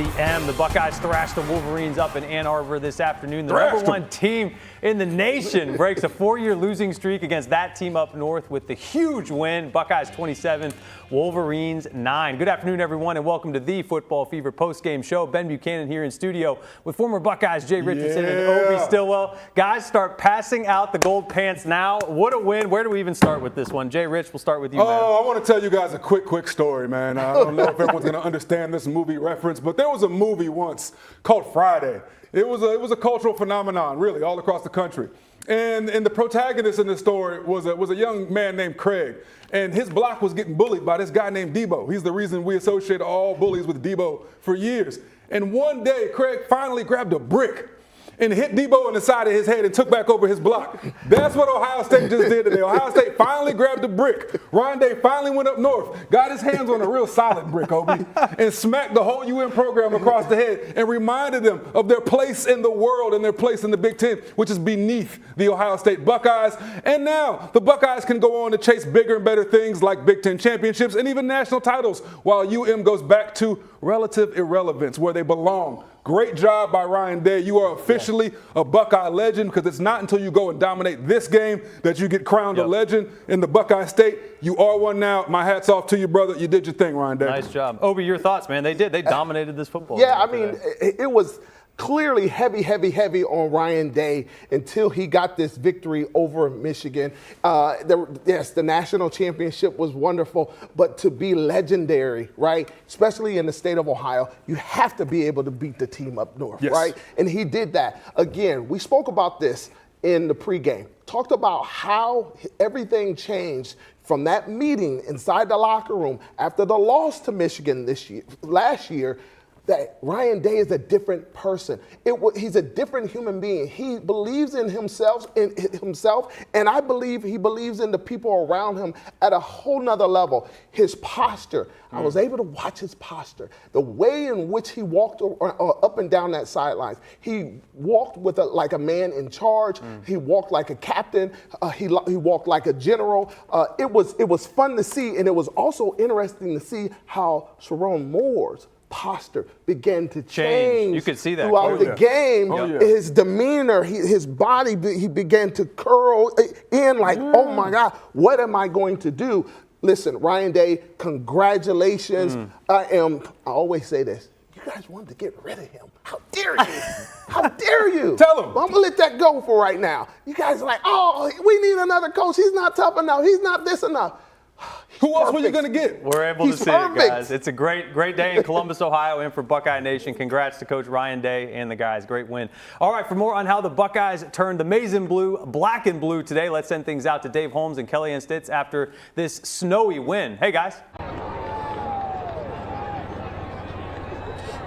the M. The Buckeyes thrashed the Wolverines up in Ann Arbor this afternoon. The number one team in the nation breaks a 4-year losing streak against that team up north with the huge win. Buckeyes 27, Wolverines 9. Good afternoon, everyone, and welcome to the Football Fever postgame show. Ben Buchanan here in studio with former Buckeyes Jay Richardson and Obi Stillwell. Guys, start passing out the gold pants now. What a win. Where do we even start with this one? Jay Rich, we'll start with you, man. I want to tell you guys a quick story, man. I don't know if everyone's going to understand this movie reference, but there was a movie once called Friday. It was a cultural phenomenon, really, all across the country. And the protagonist in this story was a young man named Craig. And his block was getting bullied by this guy named Debo. He's the reason we associate all bullies with Debo for years. And one day, Craig finally grabbed a brick and hit Debo in the side of his head and took back over his block. That's what Ohio State just did today. Ohio State finally grabbed a brick. Ryan Day finally went up north, got his hands on a real solid brick, Obi, and smacked the whole UN program across the head and reminded them of their place in the world and their place in the Big Ten, which is beneath the Ohio State Buckeyes. And now the Buckeyes can go on to chase bigger and better things like Big Ten championships and even national titles, while UM goes back to relative irrelevance where they belong. Great job by Ryan Day. You are officially a Buckeye legend, because it's not until you go and dominate this game that you get crowned a legend in the Buckeye State. You are one now. My hat's off to you, brother. You did your thing, Ryan Day. Nice job. Obi, your thoughts, man. They did. They dominated this football game. Yeah, I mean, it was clearly heavy on Ryan Day until he got this victory over Michigan. Yes, the national championship was wonderful, but to be legendary, right, especially in the state of Ohio, you have to be able to beat the team up north, right? And he did that. Again, we spoke about this in the pregame, talked about how everything changed from that meeting inside the locker room after the loss to Michigan last year, that Ryan Day is a different person. He's a different human being. He believes in himself, and I believe he believes in the people around him at a whole nother level. His posture, I was able to watch his posture. The way in which he walked up and down that sidelines. He walked like a man in charge. He walked like a captain. He walked like a general. It was fun to see, and it was also interesting to see how Sharon Moore's posture began to change. You could see that throughout the game. His demeanor, his body, he began to curl in like, oh my God, what am I going to do? Listen, Ryan Day, congratulations. I always say this. You guys wanted to get rid of him. How dare you? How dare you? Tell him. I'm going to let that go for right now. You guys are like, oh, we need another coach. He's not tough enough. He's not this enough. Who else were you going to get? We're able to see it, guys. It's a great day in Columbus, Ohio, and for Buckeye Nation. Congrats to Coach Ryan Day and the guys. Great win. All right, for more on how the Buckeyes turned the maize and blue black and blue today, let's send things out to Dave Holmes and Kellyanne Stitz after this snowy win. Hey, guys.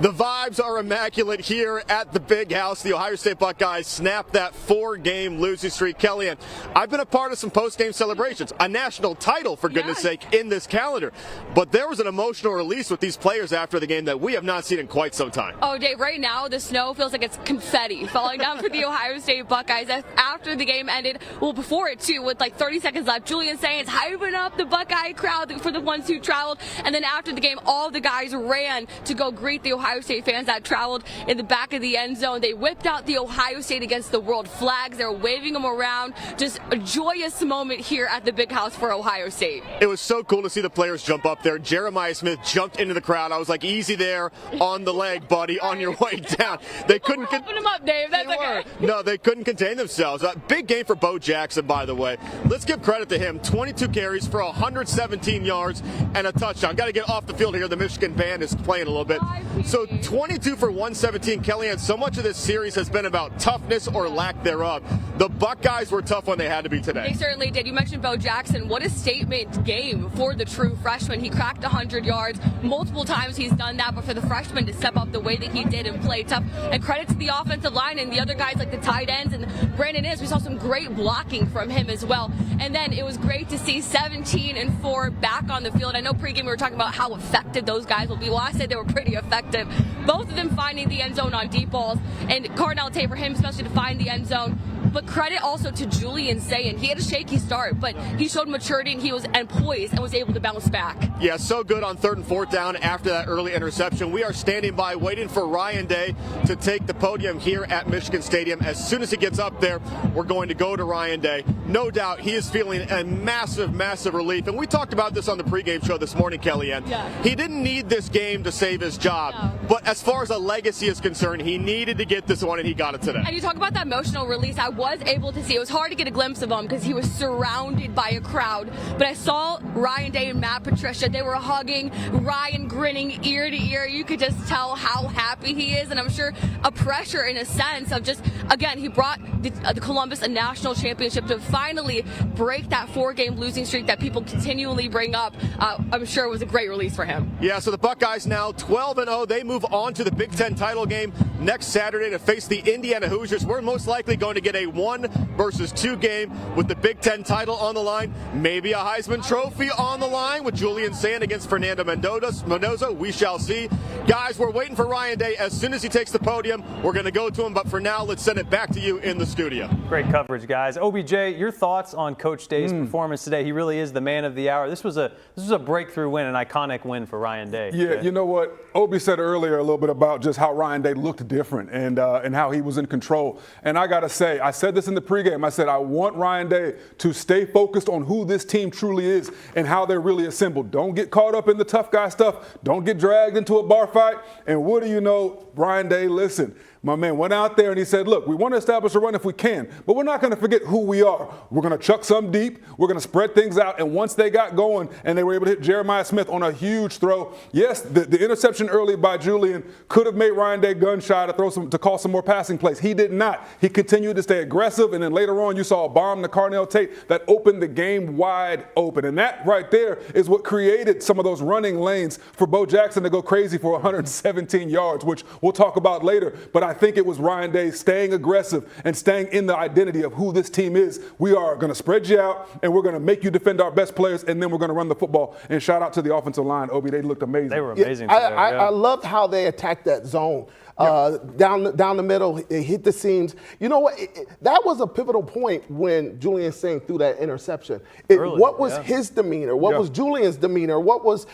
The vibes are immaculate here at the Big House. The Ohio State Buckeyes snapped that 4-game losing streak. Kellyanne, I've been a part of some post-game celebrations, a national title, for goodness sake, in this calendar. But there was an emotional release with these players after the game that we have not seen in quite some time. Oh, Dave, right now the snow feels like it's confetti falling down for the Ohio State Buckeyes. After the game ended, well, before it too, with like 30 seconds left, Julian Sayin is hyping up the Buckeye crowd for the ones who traveled. And then after the game, all the guys ran to go greet the Ohio State fans that traveled in the back of the end zone. They whipped out the Ohio State against the world flags. They were waving them around. Just a joyous moment here at the Big House for Ohio State. It was so cool to see the players jump up there. Jeremiah Smith jumped into the crowd. I was like, easy there on the leg, buddy, on your way down. They couldn't open them up, Dave. That's okay. No, they couldn't contain themselves. Big game for Bo Jackson, by the way. Let's give credit to him. 22 carries for 117 yards and a touchdown. Got to get off the field here. The Michigan band is playing a little bit. So 22 for 117, Kellyanne. So much of this series has been about toughness or lack thereof. The Buckeyes were tough when they had to be today. They certainly did. You mentioned Bo Jackson. What a statement game for the true freshman. He cracked 100 yards. Multiple times he's done that, but for the freshman to step up the way that he did and play tough. And credit to the offensive line and the other guys like the tight ends and Brandon Inniss. We saw some great blocking from him as well. And then it was great to see 17-4 back on the field. I know pregame we were talking about how effective those guys will be. Well, I said they were pretty effective. both of them finding the end zone on deep balls, and Cardinal Tate for him especially to find the end zone. But credit also to Julian Sayin. He had a shaky start, but he showed maturity and he was poised and was able to bounce back. Yeah, so good on 3rd and 4th down after that early interception. We are standing by waiting for Ryan Day to take the podium here at Michigan Stadium. As soon as he gets up there, we're going to go to Ryan Day. No doubt he is feeling a massive, massive relief. And we talked about this on the pregame show this morning, Kellyanne. Yeah. He didn't need this game to save his job. No. But as far as a legacy is concerned, he needed to get this one, and he got it today. And you talk about that emotional release. I was able to see. It was hard to get a glimpse of him because he was surrounded by a crowd. But I saw Ryan Day and Matt Patricia. They were hugging, Ryan grinning ear to ear. You could just tell how happy he is. And I'm sure a pressure in a sense of just, again, he brought the Columbus a national championship to finally break that 4-game losing streak that people continually bring up. I'm sure it was a great release for him. Yeah, so the Buckeyes now 12-0. They move on to the Big Ten title game next Saturday to face the Indiana Hoosiers. We're most likely going to get a 1-2 game with the Big Ten title on the line. Maybe a Heisman Trophy on the line with Julian Sayin against Fernando Mendoza. We shall see. Guys, we're waiting for Ryan Day. As soon as he takes the podium, we're going to go to him. But for now, let's send it back to you in the studio. Great coverage, guys. OBJ, your thoughts on Coach Day's performance today? He really is the man of the hour. This was a breakthrough win, an iconic win for Ryan Day. Yeah, you know what? Obi said earlier a little bit about just how Ryan Day looked different and how he was in control. And I got to say, I said this in the pregame. I said, I want Ryan Day to stay focused on who this team truly is and how they're really assembled. Don't get caught up in the tough guy stuff. Don't get dragged into a bar fight. And what do you know? Ryan Day, listen. My man went out there and he said, look, we want to establish a run if we can, but we're not going to forget who we are. We're going to chuck some deep. We're going to spread things out. And once they got going and they were able to hit Jeremiah Smith on a huge throw, yes, the interception early by Julian could have made Ryan Day gun shy to call some more passing plays. He did not. He continued to stay aggressive. And then later on, you saw a bomb to Carnell Tate that opened the game wide open. And that right there is what created some of those running lanes for Bo Jackson to go crazy for 117 yards, which we'll talk about later. But I think it was Ryan Day staying aggressive and staying in the identity of who this team is. We are going to spread you out, and we're going to make you defend our best players, and then we're going to run the football. And shout out to the offensive line. Obi, they looked amazing. They were amazing. I loved how they attacked that zone. Down the middle, it hit the seams. You know what? That was a pivotal point when Julian Sayin threw that interception. What was his demeanor? What was Julian's demeanor? What was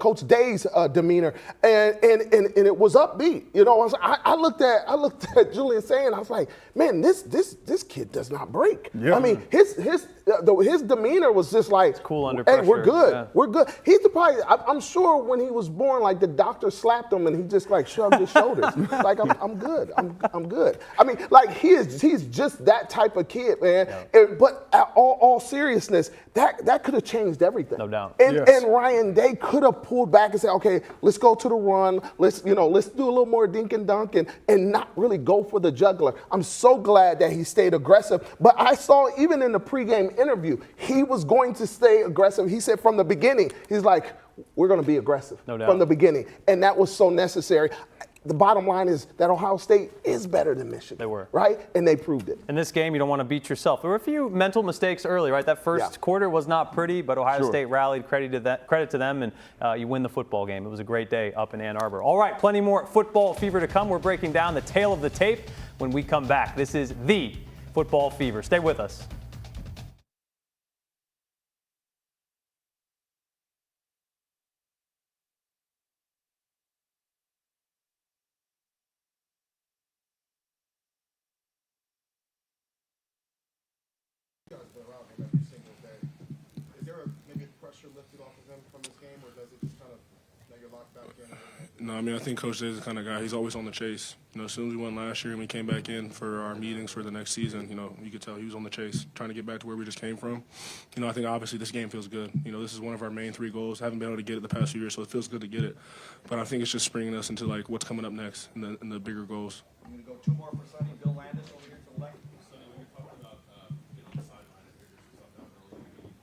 Coach Day's demeanor? And it was upbeat. You know, I looked at Julian Sayin. I was like, man, this kid does not break. Yeah. I mean, his demeanor was just like, it's cool under pressure. Hey, we're good. Yeah. We're good. I'm sure when he was born, like the doctor slapped him and he just like shrugged his shoulders. Like, I'm good. I'm good. I mean, like he's just that type of kid, man. Yeah. But all seriousness, that could have changed everything. No doubt. And Ryan Day could have pulled back and said, okay, let's go to the run. Let's do a little more dink and dunk and not really go for the juggler. I'm so glad that he stayed aggressive. But I saw even in the pregame interview, he was going to stay aggressive. He said from the beginning, he's like, we're going to be aggressive from the beginning. And that was so necessary. The bottom line is that Ohio State is better than Michigan. They were. Right? And they proved it. In this game, you don't want to beat yourself. There were a few mental mistakes early, right? That first quarter was not pretty, but Ohio State rallied. Credit to them, and you win the football game. It was a great day up in Ann Arbor. All right, plenty more football fever to come. We're breaking down the tail of the tape when we come back. This is the Football Fever. Stay with us. No, I mean, I think Coach Day is the kind of guy, he's always on the chase. You know, as soon as we won last year and we came back in for our meetings for the next season, you know, you could tell he was on the chase, trying to get back to where we just came from. You know, I think obviously this game feels good. You know, this is one of our main 3 goals. Haven't been able to get it the past few years, so it feels good to get it. But I think it's just springing us into, like, what's coming up next in the bigger goals. I'm going to go 2 more for Sonny. Bill Landis over here to the left. Sonny, when you're talking about being on the sideline and figuring yourself out early,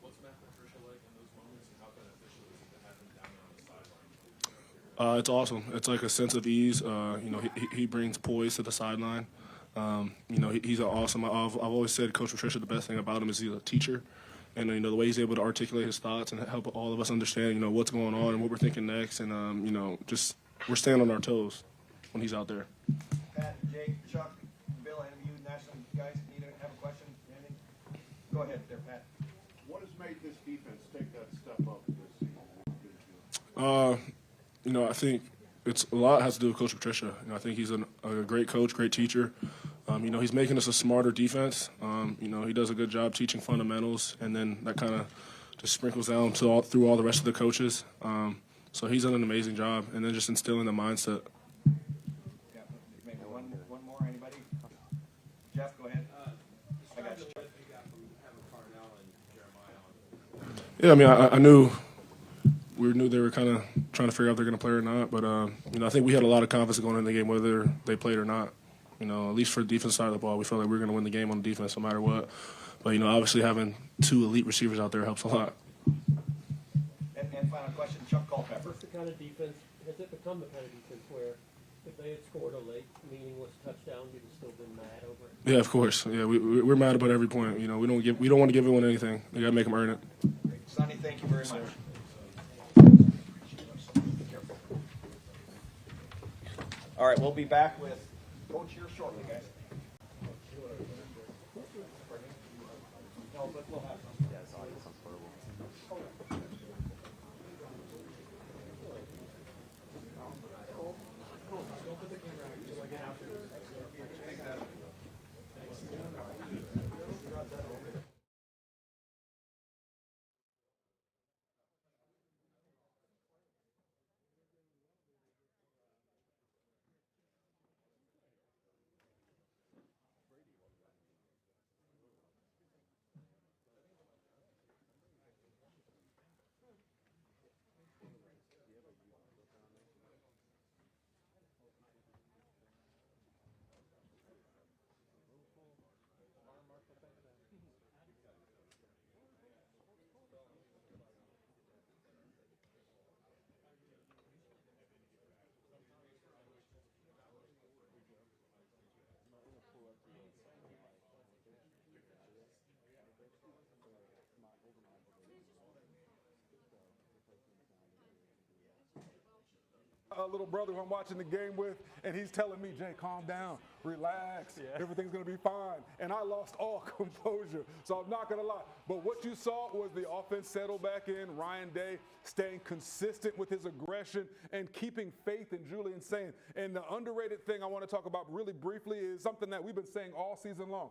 what's Matt Patricia like in those moments, and how beneficial is it to have him down there on the sideline? It's awesome. It's like a sense of ease. You know, he brings poise to the sideline. You know, he's an awesome. I've always said Coach Patricia, the best thing about him is he's a teacher. And, you know, the way he's able to articulate his thoughts and help all of us understand, you know, what's going on and what we're thinking next. And, you know, just we're staying on our toes when he's out there. Pat, Jake, Chuck, Bill, any of you national guys need to have a question? Anything? Go ahead there, Pat. What has made this defense take that step up this season? I think it's a lot has to do with Coach Patricia. I think he's a great coach, great teacher. He's making us a smarter defense. He does a good job teaching fundamentals, and then that kind of just sprinkles down through all the rest of the coaches. So he's done an amazing job, and then just instilling the mindset. Yeah, maybe one more. Anybody? Jeff, go ahead. I got you. Yeah, I knew they were kind of trying to figure out if they're going to play or not. But I think we had a lot of confidence going into the game, whether they played or not. At least for the defense side of the ball, we felt like we were going to win the game on the defense no matter what. But obviously having two elite receivers out there helps a lot. And final question, Chuck Culpepper. What's the kind of defense? Has it become the kind of defense where if they had scored a late, meaningless touchdown, you'd have still been mad over it? Yeah, of course. Yeah, we're mad about every point. We don't want to give anyone anything. We got to make them earn it. Sonny, thank you very much. All right, we'll be back with Coach here shortly, guys. No, but we'll have little brother who I'm watching the game with, and he's telling me, Jay, calm down, relax, everything's going to be fine. And I lost all composure, so I'm not going to lie. But what you saw was the offense settle back in, Ryan Day staying consistent with his aggression and keeping faith in Julian Sayin. And the underrated thing I want to talk about really briefly is something that we've been saying all season long.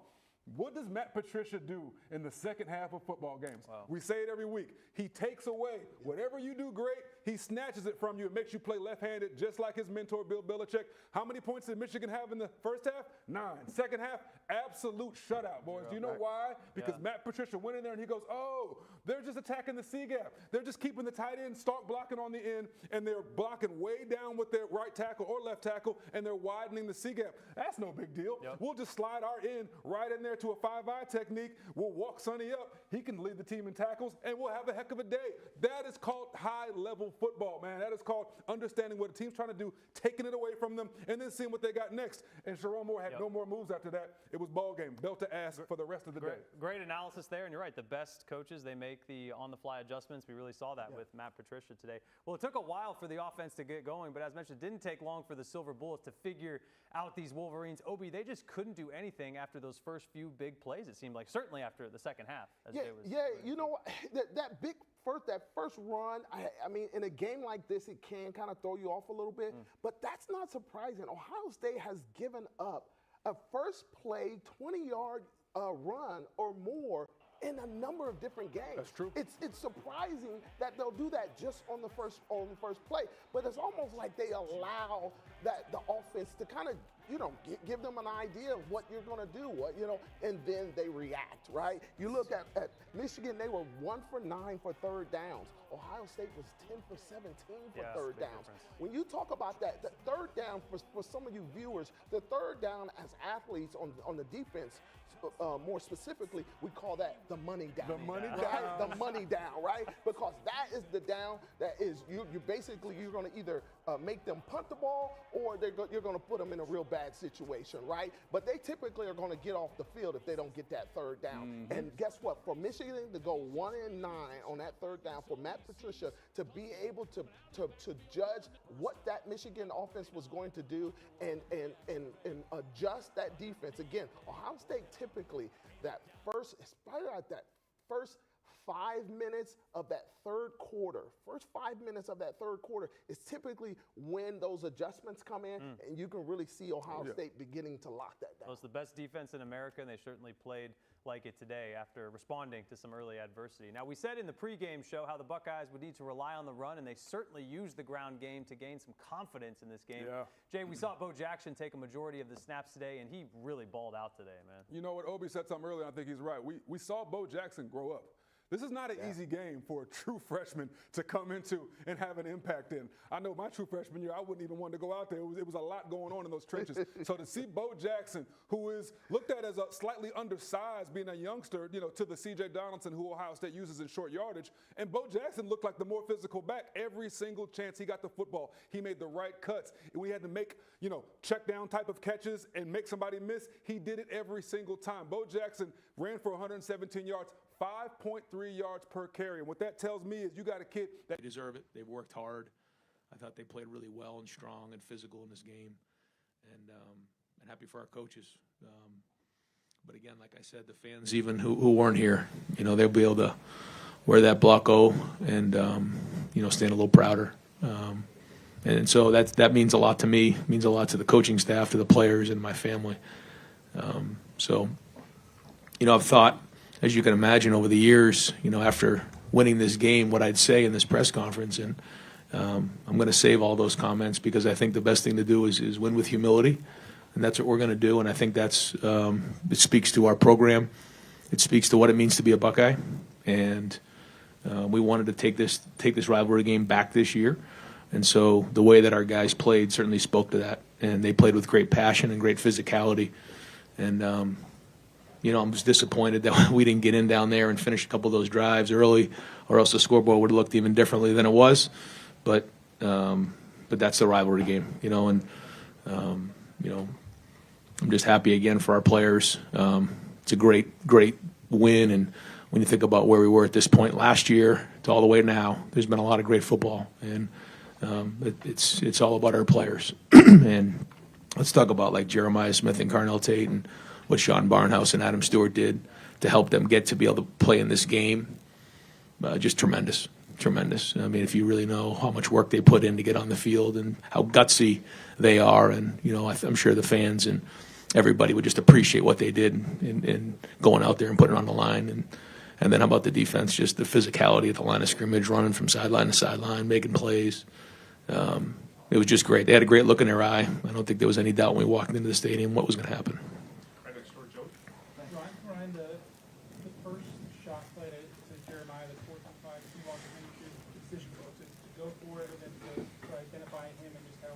What does Matt Patricia do in the second half of football games? Wow. We say it every week. He takes away whatever you do great, he snatches it from you and makes you play left-handed just like his mentor, Bill Belichick. How many points did Michigan have in the first half? 9. Second half, absolute shutout, boys. Do you know why? Because Matt Patricia went in there and he goes, oh, they're just attacking the C gap. They're just keeping the tight end, start blocking on the end, and they're blocking way down with their right tackle or left tackle, and they're widening the C gap. That's no big deal. We'll just slide our end right in there to a 5-eye technique. We'll walk Sonny up. He can lead the team in tackles, and we'll have a heck of a day. That is called high-level football, man. That is called understanding what a team's trying to do, taking it away from them, and then seeing what they got next. And Sharon Moore had no more moves after that. It was ball game, belt to ass for the rest of the day. Great analysis there, and you're right. The best coaches, they make the on-the-fly adjustments. We really saw that with Matt Patricia today. Well, it took a while for the offense to get going, but as mentioned, it didn't take long for the Silver Bullets to figure out these Wolverines. Obi, they just couldn't do anything after those first few big plays, it seemed like, certainly after the second half. You know what? That first run, I mean, in a game like this, it can kind of throw you off a little bit, but that's not surprising. Ohio State has given up a first play, 20-yard run or more in a number of different games. That's true. It's surprising that they'll do that just on the first play, but it's almost like they allow the offense to kind of give them an idea of what you're going to do, and then they react, right? You look at Michigan, they were 1 for 9 for third downs. Ohio State was 10 for 17 for third downs. When you talk about that, the third down, for some of you viewers, the third down as athletes on the defense, more specifically, we call that the money down. The money down. Right? The money down, right? Because that is the down that is, you're going to either make them punt the ball, or you're going to put them in a real bad situation, right? But they typically are going to get off the field if they don't get that third down. And guess what? For Michigan to go 1-9 on that third down, for Matt Patricia to be able to judge what that Michigan offense was going to do and adjust that defense. Again, Ohio State typically probably like that first 5 minutes of that third quarter, is typically when those adjustments come in, and you can really see Ohio State beginning to lock that down. Well, it's the best defense in America, and they certainly played like it today after responding to some early adversity. Now, we said in the pregame show how the Buckeyes would need to rely on the run, and they certainly used the ground game to gain some confidence in this game. Yeah. Jay, we saw Bo Jackson take a majority of the snaps today, and he really balled out today, man. You know what? Obi said something earlier, and I think he's right. We saw Bo Jackson grow up. This is not an easy game for a true freshman to come into and have an impact in. I know my true freshman year, I wouldn't even want to go out there. It was a lot going on in those trenches. So to see Bo Jackson, who is looked at as a slightly undersized, being a youngster, to the C.J. Donaldson, who Ohio State uses in short yardage, and Bo Jackson looked like the more physical back every single chance he got the football. He made the right cuts. We had to make, check down type of catches and make somebody miss. He did it every single time. Bo Jackson ran for 117 yards. 5.3 yards per carry. And what that tells me is you got a kid that they deserve it. They've worked hard. I thought they played really well and strong and physical in this game. And happy for our coaches. But again, like I said, the fans even who weren't here, they'll be able to wear that block O and, stand a little prouder. And so that means a lot to me, means a lot to the coaching staff, to the players, and my family. I've thought, as you can imagine, over the years, after winning this game, what I'd say in this press conference, and I'm going to save all those comments because I think the best thing to do is win with humility, and that's what we're going to do. And I think that's it speaks to our program, it speaks to what it means to be a Buckeye, and we wanted to take this rivalry game back this year, and so the way that our guys played certainly spoke to that, and they played with great passion and great physicality, and I was disappointed that we didn't get in down there and finish a couple of those drives early, or else the scoreboard would have looked even differently than it was. But that's the rivalry game, and I'm just happy again for our players. It's a great win, and when you think about where we were at this point last year to all the way now, there's been a lot of great football, and it's all about our players. And let's talk about like Jeremiah Smith and Carnell Tate and what Sean Barnhouse and Adam Stewart did to help them get to be able to play in this game. Just tremendous. I mean, if you really know how much work they put in to get on the field and how gutsy they are, and I'm sure the fans and everybody would just appreciate what they did in going out there and putting it on the line. And then how about the defense, just the physicality at the line of scrimmage, running from sideline to sideline, making plays. It was just great. They had a great look in their eye. I don't think there was any doubt when we walked into the stadium what was going to happen. Ryan, the first shot play to Jeremiah, the 4-5, two-long decision to go for it and then to identify him and just how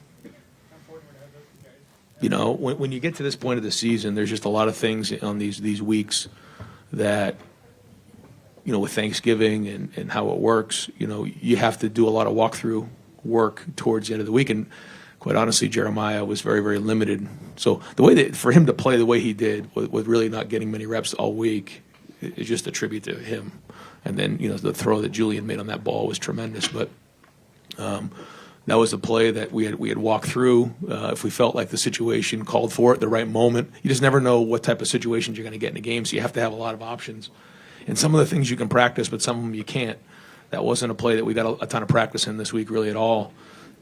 important we're to have those two guys. When you get to this point of the season, there's just a lot of things on these weeks that, with Thanksgiving and how it works, you have to do a lot of walkthrough work towards the end of the week. And quite honestly, Jeremiah was very, very limited. So the way that for him to play the way he did with really not getting many reps all week is just a tribute to him. And then, the throw that Julian made on that ball was tremendous. But that was a play that we had walked through. If we felt like the situation called for it, the right moment. You just never know what type of situations you're going to get in a game, so you have to have a lot of options. And some of the things you can practice, but some of them you can't. That wasn't a play that we got a ton of practice in this week really at all.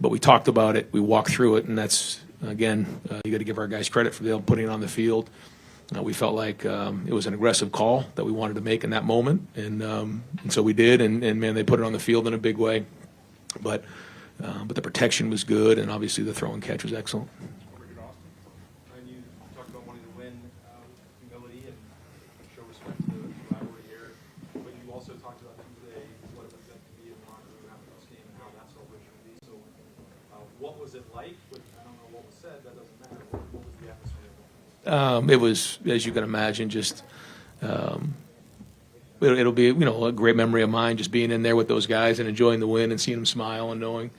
But we talked about it, we walked through it, and that's, again, you got to give our guys credit for putting it on the field. We felt like it was an aggressive call that we wanted to make in that moment, and so we did, and man, they put it on the field in a big way. But the protection was good, and obviously the throw and catch was excellent. And you talked about wanting to win with humility and show respect to the rivalry here, but you also talked about today what it was meant to be in the locker room after this game and how that celebration would be. So what was it like? I don't know what was said, that doesn't matter. What was the atmosphere? It was, as you can imagine, just it'll be a great memory of mine, just being in there with those guys and enjoying the win and seeing them smile and knowing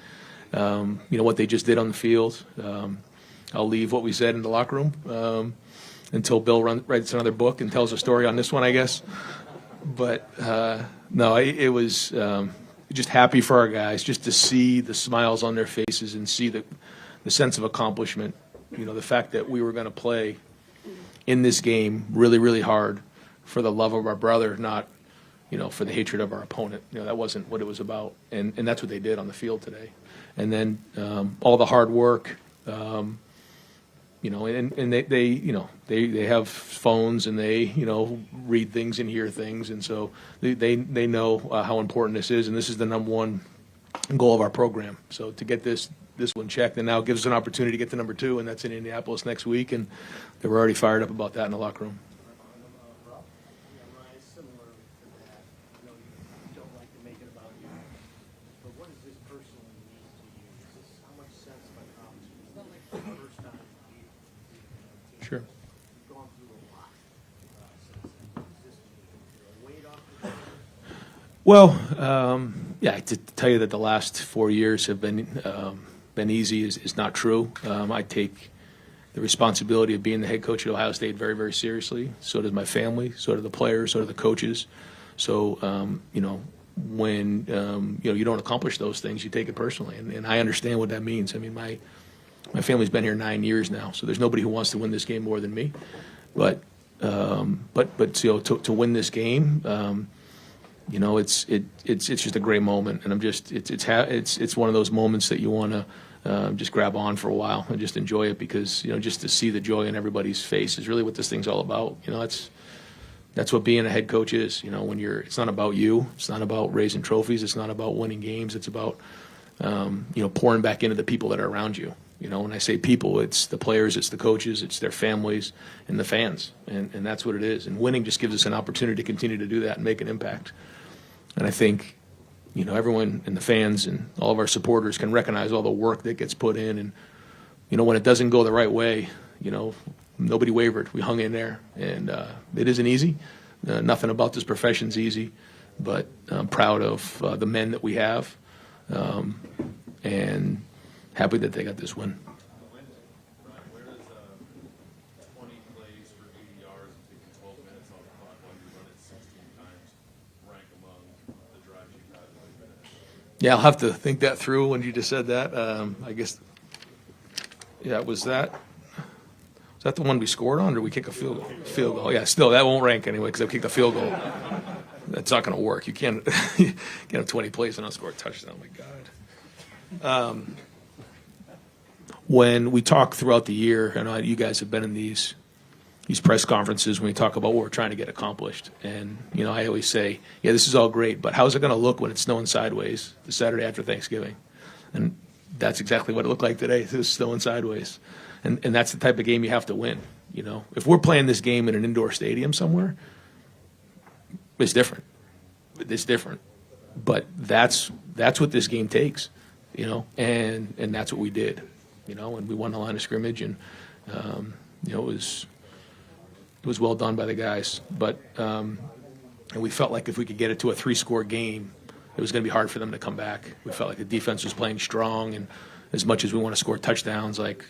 what they just did on the field. I'll leave what we said in the locker room until Bill writes another book and tells a story on this one, I guess. But no, it was just happy for our guys just to see the smiles on their faces and see the sense of accomplishment. The fact that we were going to play in this game really, really hard for the love of our brother, not for the hatred of our opponent. That wasn't what it was about, and that's what they did on the field today. And then all the hard work, and they have phones and they read things and hear things, and so they know how important this is, and this is the number one goal of our program. So to get this one checked, and now it gives us an opportunity to get to number 2, and that's in Indianapolis next week, and they were already fired up about that in the locker room. Sure. Well, yeah, to tell you that the last 4 years have been easy is not true. I take the responsibility of being the head coach at Ohio State very, very seriously. So does my family. So do the players. So do the coaches. So when you don't accomplish those things, you take it personally, and I understand what that means. I mean, my family's been here 9 years now, so there's nobody who wants to win this game more than me. But to win this game, it's just a great moment, and it's one of those moments that you want to just grab on for a while and just enjoy it, because just to see the joy in everybody's face is really what this thing's all about. That's what being a head coach is. When it's not about you, it's not about raising trophies, it's not about winning games, it's about pouring back into the people that are around you. When I say people, it's the players, it's the coaches, it's their families, and the fans, and that's what it is. And winning just gives us an opportunity to continue to do that and make an impact. And I think, everyone and the fans and all of our supporters can recognize all the work that gets put in. And, when it doesn't go the right way, nobody wavered. We hung in there, and it isn't easy. Nothing about this profession's easy, but I'm proud of the men that we have, and happy that they got this win. Where does 20 plays for 80 yards and taking 12 minutes on the clock while you run it 16 times rank among the drives you've had in the minute? Yeah, I'll have to think that through when you just said that. I guess, yeah, was that the one we scored on, or did we kick a field goal? Field goal, yeah, still, that won't rank anyway because I kicked a field goal. That's not going to work. You can't have 20 plays and not score a touchdown. Oh, my God. When we talk throughout the year, I know you guys have been in these press conferences when we talk about what we're trying to get accomplished. And, I always say, yeah, this is all great, but how's it going to look when it's snowing sideways the Saturday after Thanksgiving? And that's exactly what it looked like today. It was snowing sideways. And that's the type of game you have to win. If we're playing this game in an indoor stadium somewhere, it's different. It's different. But that's what this game takes, and that's what we did. And we won the line of scrimmage, and it was well done by the guys. But and we felt like if we could get it to a 3-score game, it was going to be hard for them to come back. We felt like the defense was playing strong, and as much as we want to score touchdowns, like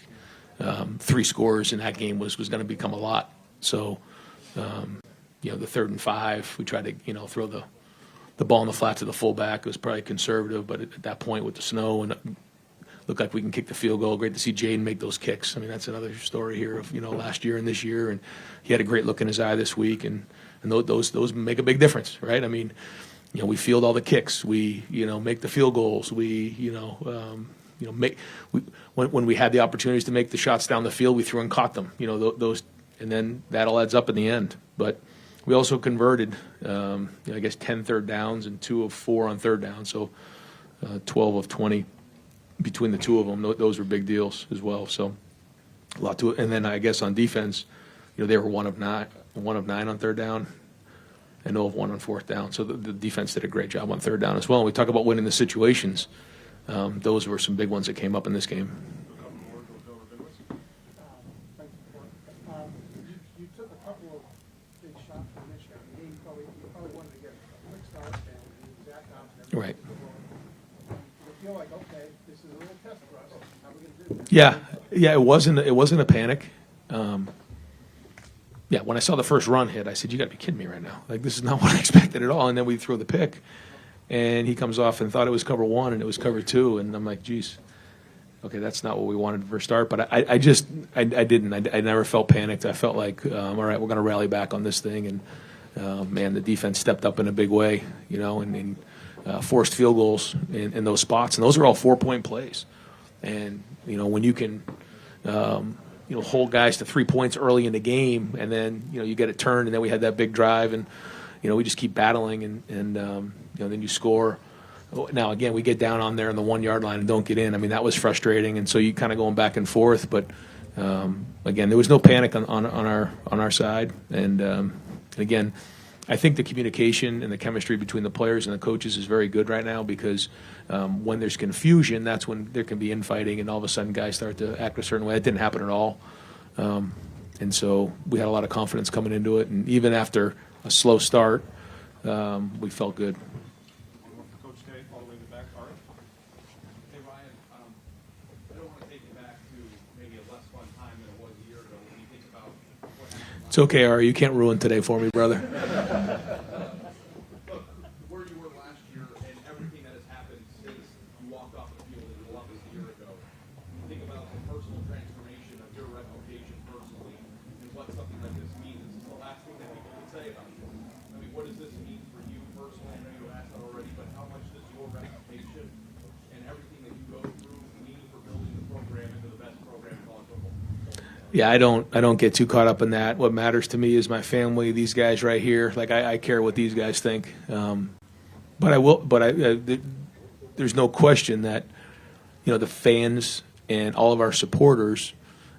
3 scores in that game was going to become a lot. So the 3rd and 5, we tried to throw the ball in the flat to the fullback. It was probably conservative, but at that point with the snow and looked like we can kick the field goal. Great to see Jaden make those kicks. I mean, that's another story here of last year and this year, and he had a great look in his eye this week, and those make a big difference, right? I mean, we field all the kicks, we make the field goals, we when we had the opportunities to make the shots down the field, we threw and caught them. Those, and then that all adds up in the end. But we also converted, I guess 10 third downs and 2 of 4 on third down, so 12 of 20. Between the two of them, those were big deals as well. So a lot to it. And then I guess on defense, they were 1 of 9 on third down, and 0 of 1 on fourth down. So the defense did a great job on third down as well. And we talk about winning the situations. Those were some big ones that came up in this game. You took a couple of big shots from Michigan. You probably wanted to get a quick start, and Zach Thompson. Right. feel like, okay, this is a little test for us? How are we going to do this? Yeah, it wasn't a panic. Yeah, when I saw the first run hit, I said, "You got to be kidding me right now! Like, this is not what I expected at all." And then we throw the pick, and he comes off and thought it was cover one, and it was cover two, and I'm like, "Geez, okay, that's not what we wanted for a start." But I didn't. I never felt panicked. I felt like, all right, we're going to rally back on this thing, and man, the defense stepped up in a big way, and forced field goals in those spots, and those are all 4-point plays, and when you can. Hold guys to 3 points early in the game, and then you get it turned, and then we had that big drive, and we just keep battling, and then you score. Now again, we get down on there on the 1 yard line and don't get in. I mean, that was frustrating, and so you kind of going back and forth. But again, there was no panic on our side, and again, I think the communication and the chemistry between the players and the coaches is very good right now because when there's confusion, that's when there can be infighting, and all of a sudden guys start to act a certain way. That didn't happen at all. And so we had a lot of confidence coming into it, and even after a slow start, we felt good. Coach Day, all the way in the back, Ari. Hey, Ryan, I don't want to take you back to maybe a less fun time than it was a year ago. When you think about what happened. It's okay, Ari. You can't ruin today for me, brother. Look, where you were last year and everything that has happened since you walked off the field in Columbus a year ago. You think about the personal transformation of your reputation personally and what something like this means. It's the last thing that people can say about you. I mean, what does this mean for you personally? I know you asked that already, but how much does your reputation and everything that you go through mean for building the program into the best program in college football? Yeah, I don't get too caught up in that. What matters to me is my family, these guys right here. Like I care what these guys think. There's no question that the fans and all of our supporters,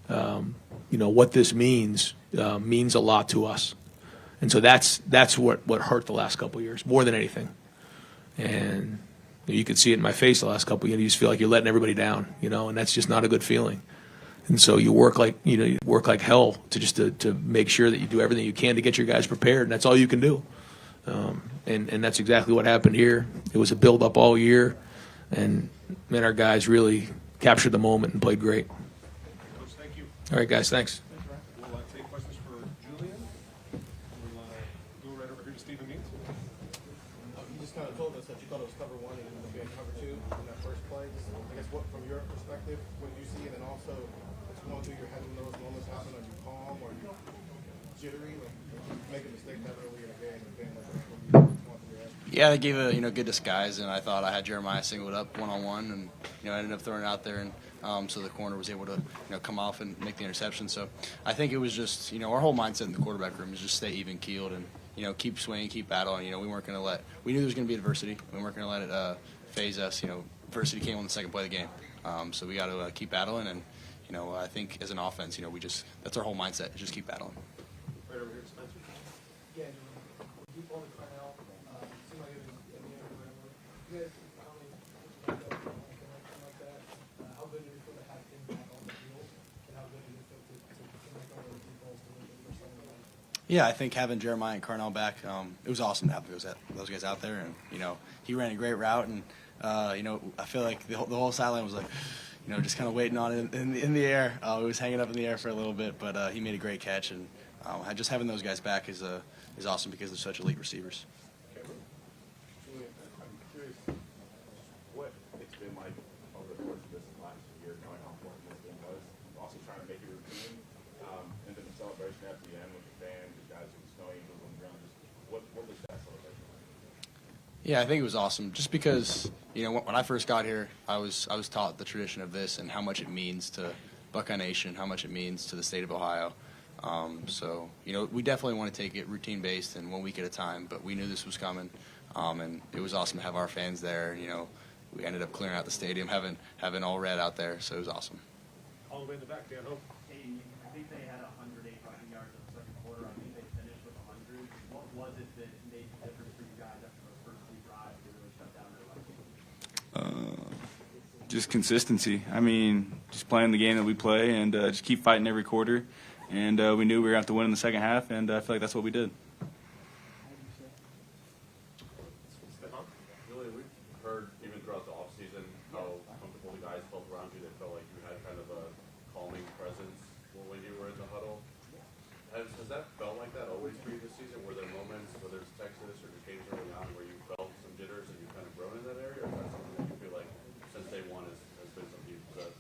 what this means a lot to us. And so that's what hurt the last couple of years more than anything. And you could see it in my face the last couple of years. You just feel like you're letting everybody down, and that's just not a good feeling. And so you work like hell to make sure that you do everything you can to get your guys prepared, and that's all you can do. And that's exactly what happened here. It was a build up all year, and our guys really captured the moment and played great. Coach, thank you. All right, guys, thanks. We'll take questions for Julian. We'll go right over here to Stephen Means. You just kind of told us that you thought it was cover one and you had cover two in that first play. I guess what, from your perspective, what did you see? And then also, what's going through your head when those moments happen? Are you calm? Are you jittery? Like, you make a mistake that early in a game, Yeah, they gave a good disguise, and I thought I had Jeremiah singled up one-on-one, and I ended up throwing it out there, and so the corner was able to come off and make the interception. So I think it was just our whole mindset in the quarterback room is just stay even keeled and keep swinging, keep battling. We weren't going to we knew there was going to be adversity. We weren't going to let it phase us. Adversity came on the second play of the game, so we got to keep battling, and I think as an offense, that's our whole mindset is just keep battling. Right over here to Spencer. Yeah, you pulled the Cornell. Seemed like it was in the end whatever. You guys, something like that. How good did it feel to have him back on the field, and how good did it feel to make all those calls to win the first time? Yeah, I think having Jeremiah and Carnell back, it was awesome to have those guys out there, and he ran a great route, and I feel like the whole sideline was like, just kind of waiting on it in the air. It was hanging up in the air for a little bit, but he made a great catch, and just having those guys back is awesome because they're such elite receivers. Julian, I'm curious what it's been like over the course of this last year, knowing how important this game was, also trying to make it routine, and then the celebration at the end with the fans, the guys with the snow angels on the ground. Just what was that celebration like? Yeah, I think it was awesome. Just because when I first got here, I was taught the tradition of this and how much it means to Buckeye Nation, how much it means to the state of Ohio. So we definitely want to take it routine based and 1 week at a time. But we knew this was coming, and it was awesome to have our fans there. We ended up clearing out the stadium, having all red out there, so it was awesome. All the way in the back, Dan Hope. Hey, I think they had 108 rushing yards in the second quarter. I think they finished with 100. What was it that made the difference for you guys after those first three drives to really shut down their run? Just consistency. I mean, just playing the game that we play and just keep fighting every quarter. And we knew we were going to have to win in the second half, and I feel like that's what we did. Stefan? Julian, we've heard even throughout the offseason how Has that felt like that always for you this season? Were there moments, whether it's Texas or just games early on, where you felt some jitters and you kind of grown in that area, or is that something that you feel like since day one has been something you've said?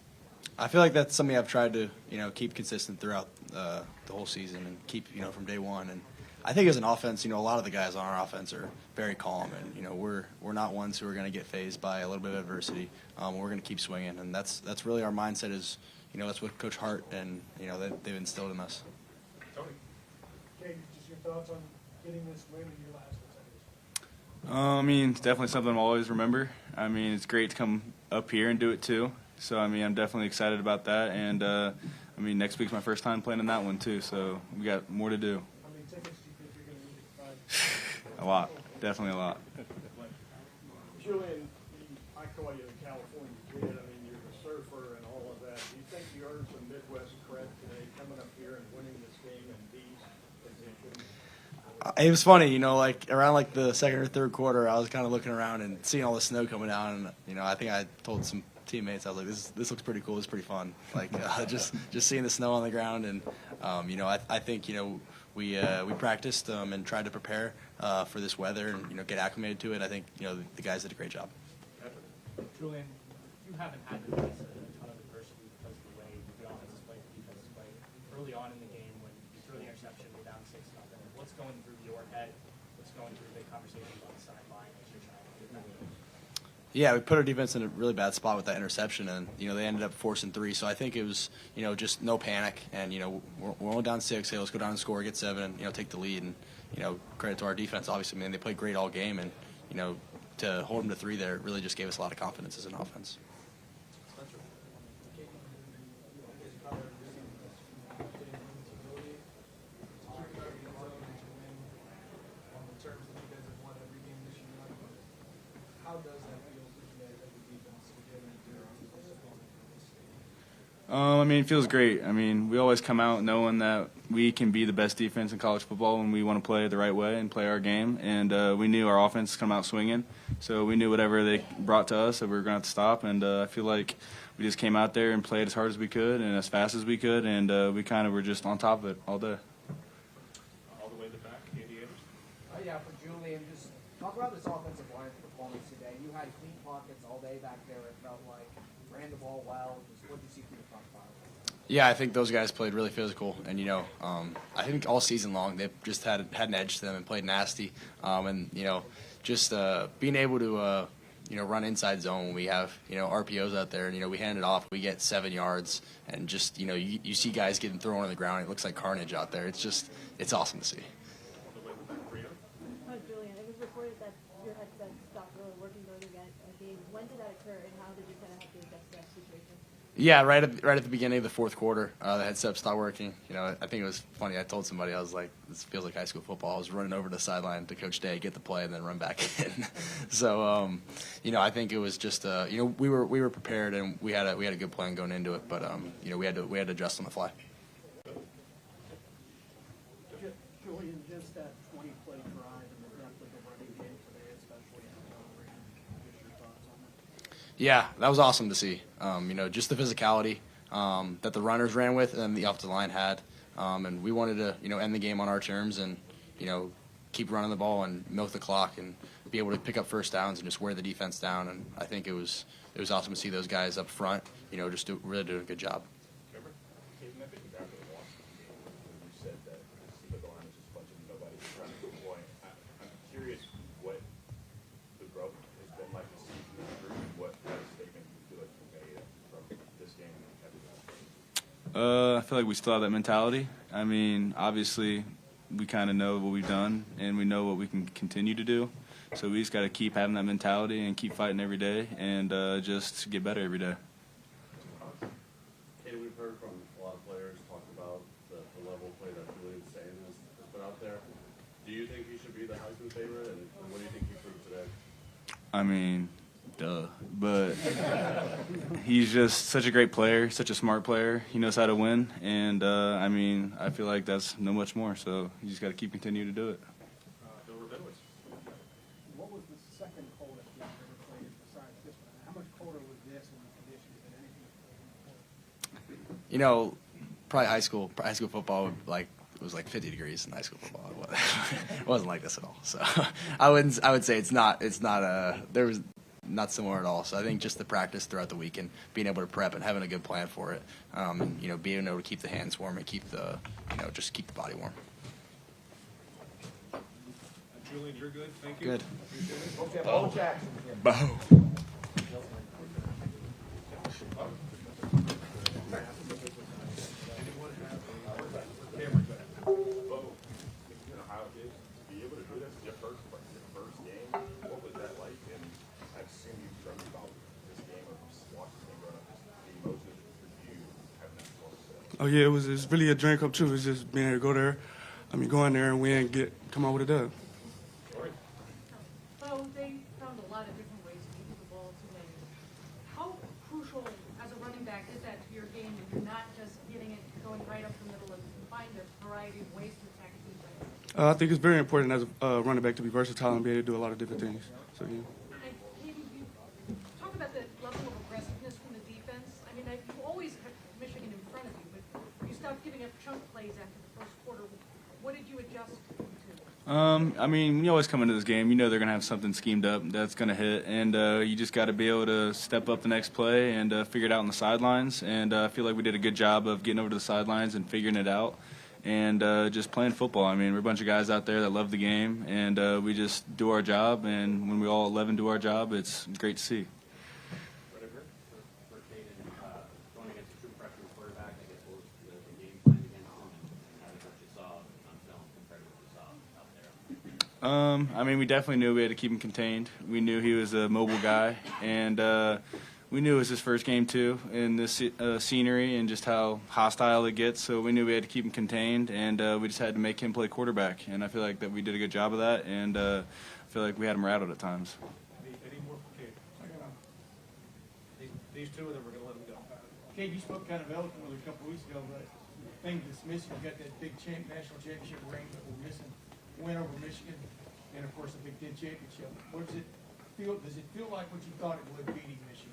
I feel like that's something I've tried to, keep consistent throughout the whole season and keep, from day one. And I think as an offense, a lot of the guys on our offense are very calm, and we're not ones who are going to get fazed by a little bit of adversity. We're going to keep swinging, and that's really our mindset. Is that's what Coach Hart and they've instilled in us. Tony, Jake, just your thoughts on getting this win in your last consecutive? I mean, it's definitely something I'll always remember. I mean, it's great to come up here and do it too. So I mean, I'm definitely excited about that, and I mean, next week's my first time playing in that one too. So we got more to do. How many tickets do you think you're going to need to find? A lot, definitely a lot. Julian, I call you the California kid. I mean, you're a surfer and all of that. Do you think you earned some Midwest cred today coming up here and winning this game in these conditions? It was funny, around the second or third quarter, I was kind of looking around and seeing all the snow coming down, and I think I told some teammates, I was like, this looks pretty cool. It's pretty fun. Just seeing the snow on the ground, and I think we practiced and tried to prepare for this weather and get acclimated to it. I think the guys did a great job. Julian, you haven't had to face a ton of adversity because of the way the offense is played, the defense is played. Early on in the game, when you throw the interception, you're down 6-0. What's going through your head? What's going through the conversations on the sideline as you're trying to get that win? Yeah, we put our defense in a really bad spot with that interception, and they ended up forcing 3. So I think it was just no panic, and we're only down 6. Hey, let's go down and score, get 7, and take the lead. And credit to our defense, obviously, man, they played great all game, and to hold them to 3 there really just gave us a lot of confidence as an offense. I mean, it feels great. I mean, we always come out knowing that we can be the best defense in college football when we want to play the right way and play our game. And we knew our offense would come out swinging, so we knew whatever they brought to us that we were going to have to stop. And I feel like we just came out there and played as hard as we could and as fast as we could, and we kind of were just on top of it all day. All the way to the back, Andy Anderson. Yeah, for Julian, just talk about this offensive line performance today. You had clean pockets all day back there, it felt like. Ran the ball well. Just what did you see through the front five? Yeah, I think those guys played really physical, and I think all season long they've just had an edge to them and played nasty, and just being able to run inside zone when we have RPOs out there, and we hand it off, we get 7 yards, and just you see guys getting thrown on the ground. It looks like carnage out there. It's awesome to see. Julian, it was reported that your headset stopped really working during the game. When did that occur, and how did you kind of have to adjust to that situation? Yeah, right at the beginning of the fourth quarter, the headset stopped working. I think it was funny. I told somebody, I was like, "This feels like high school football." I was running over to the sideline to Coach Day, get the play, and then run back in. So, I think it was just, we were prepared, and we had a good plan going into it, but we had to adjust on the fly. Julian, just that 20-play drive and the depth of the running game today, especially in the just your thoughts on that? Yeah, that was awesome to see. Just the physicality that the runners ran with and the offensive line had. And we wanted to, end the game on our terms and, keep running the ball and milk the clock and be able to pick up first downs and just wear the defense down. And I think it was awesome to see those guys up front, just really doing a good job. I feel like we still have that mentality. I mean, obviously, we kind of know what we've done, and we know what we can continue to do. So we just got to keep having that mentality and keep fighting every day and just get better every day. Katie, we've heard from a lot of players talk about the level of play that Julian Sayin has put out there. Do you think he should be the Heisman favorite, and what do you think he proved today? I mean, duh. But he's just such a great player, such a smart player. He knows how to win, and I mean, I feel like that's no much more. So you just got to keep continuing to do it. What was the second coldest you've ever played besides this one? How much colder was this in the conditions than anything? Probably high school football, like it was like 50 degrees in high school football. It wasn't like this at all. So I would say there was not similar at all. So I think just the practice throughout the week and being able to prep and having a good plan for it, and, you know, being able to keep the hands warm and keep the, you know, just keep the body warm. Julian, you're good. Thank you. Good. Okay, Bo Jackson. Bo. Oh yeah, it's really a dream come true. It's just being able to go there, go in there and win, come out with a dub. Well, they found a lot of different ways to get the ball to win. How crucial as a running back is that to your game when you're not just getting it going right up the middle and find a variety of ways to attack defense? I think it's very important as a running back to be versatile and be able to do a lot of different things. So yeah. Talk about the level of aggressiveness from the defense. I mean, you always have Michigan in front of you, but you stopped giving up chunk plays after the first quarter. What did you adjust to? When you always come into this game, you know they're going to have something schemed up that's going to hit, and you just got to be able to step up the next play and figure it out on the sidelines. And I feel like we did a good job of getting over to the sidelines and figuring it out and just playing football. I mean, we're a bunch of guys out there that love the game, and we just do our job. And when we all 11 do our job, it's great to see. We definitely knew we had to keep him contained. We knew he was a mobile guy, and we knew it was his first game too in this scenery and just how hostile it gets. So we knew we had to keep him contained, and we just had to make him play quarterback. And I feel like that we did a good job of that, and I feel like we had him rattled at times. Any more for Cade? These two of them are going to let him go. Cade, you spoke kind of eloquently a couple weeks ago, but the thing that's missing, you got that big national championship ring that we're missing, win over Michigan, and of course the Big Ten championship. What does it feel? Does it feel like what you thought it would, beating Michigan?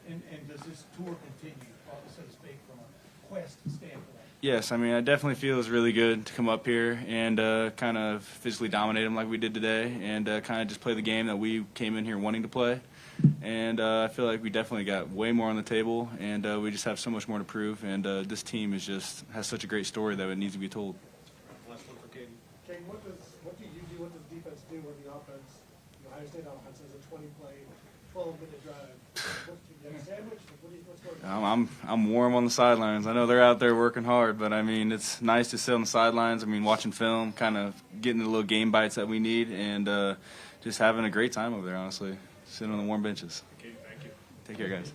And does this tour continue, so to speak, from a quest standpoint? Yes, I definitely feel it's really good to come up here and kind of physically dominate them like we did today, and kind of just play the game that we came in here wanting to play. And I feel like we definitely got way more on the table, and we just have so much more to prove. And this team has such a great story that it needs to be told. Last one for Cade. Cade, what do you do? What does defense do when the offense, the Ohio State offense, has a 20-play, 12-minute drive? Sandwich? What's going on? I'm warm on the sidelines. I know they're out there working hard, but it's nice to sit on the sidelines. Watching film, kind of getting the little game bites that we need, and just having a great time over there. Honestly, sitting on the warm benches. Okay, thank you. Take care, guys.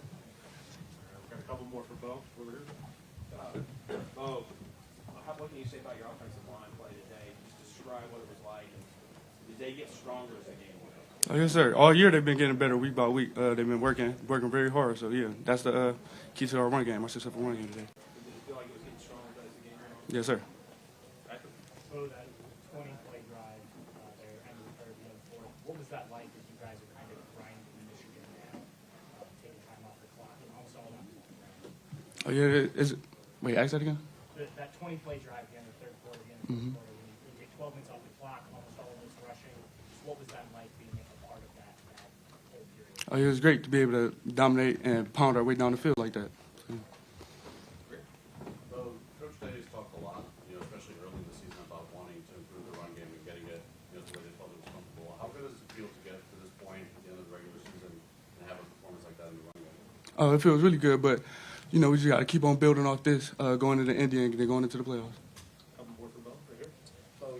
Got a couple more for Bo. Over here. Bo, what can you say about your offensive line play today? Just describe what it was like. And did they get stronger as the game went on? Oh, yes, sir. All year they've been getting better week by week. They've been working very hard. So yeah, that's the key to our run game. Our successful run game today. Did it feel like it was getting stronger as the game went on? Yes, sir. So that 20-play drive there, end of the third, end of the fourth. What was that like as you guys are kind of grinding Michigan now, taking time off the clock, and also all that? Oh yeah, wait, ask that again. That 20-play drive at the end of the third quarter, the end of the fourth quarter, when you get 12 minutes off the clock, almost all of this rushing. What was that like being a part of that whole period? Oh, it was great to be able to dominate and pound our way down the field like that. Great. So, Coach Day has talked a lot, especially early in the season, about wanting to improve the run game and getting it to where they felt it was comfortable. How good does it feel to get to this point at the end of the regular season and have a performance like that in the run game? Oh, it feels really good, but we just got to keep on building off this, going into the Indian and then going into the playoffs. Couple more for Bo, right here. So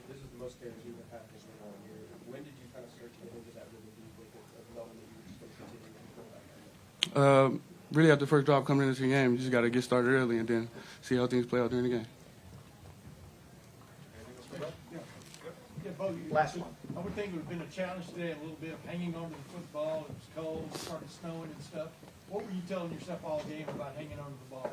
this is the most games you've had this all year. When did you kind of start to get into that really deep with it, of knowing that you were just going to continue to go back? Really, after the first drive coming into the game, you just got to get started early and then see how things play out during the game. Yeah, Bo, last one. I would think it would have been a challenge today, a little bit of hanging onto the football. It was cold, it started snowing and stuff. What were you telling yourself all game about hanging onto the ball?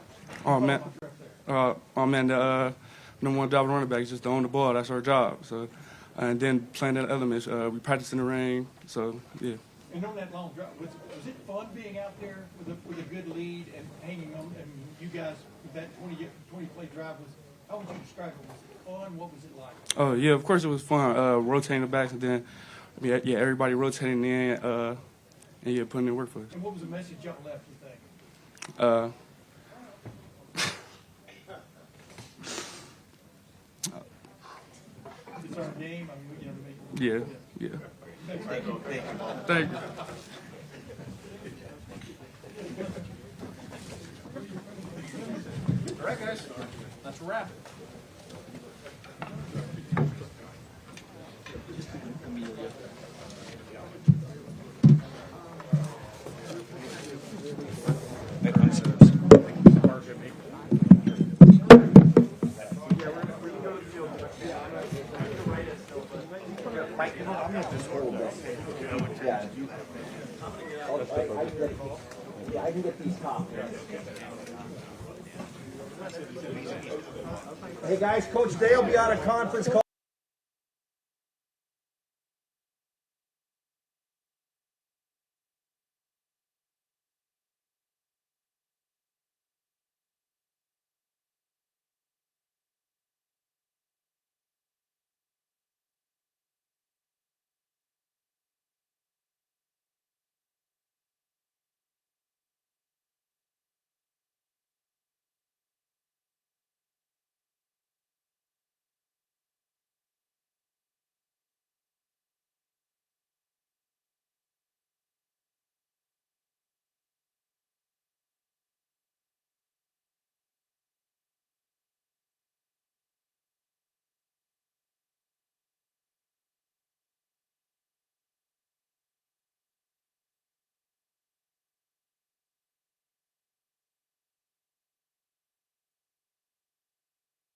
The number one job of running back is just to own the ball. That's our job. So, and then playing the elements. We practice in the rain. So yeah. And on that long drive, was it fun being out there with a good lead and hanging on? And you guys, that 20-play drive was How would you describe it? Was it fun? What was it like? Oh yeah, of course it was fun. Rotating the backs and then yeah, everybody rotating in and yeah, putting in work for us. And what was the message y'all left, you think? It's our game. I mean, we can make it. Yeah. Thank you. Thank you. All right, guys. That's a wrap. Yeah, I can get these copies. Hey guys, Coach Day will be on a conference call.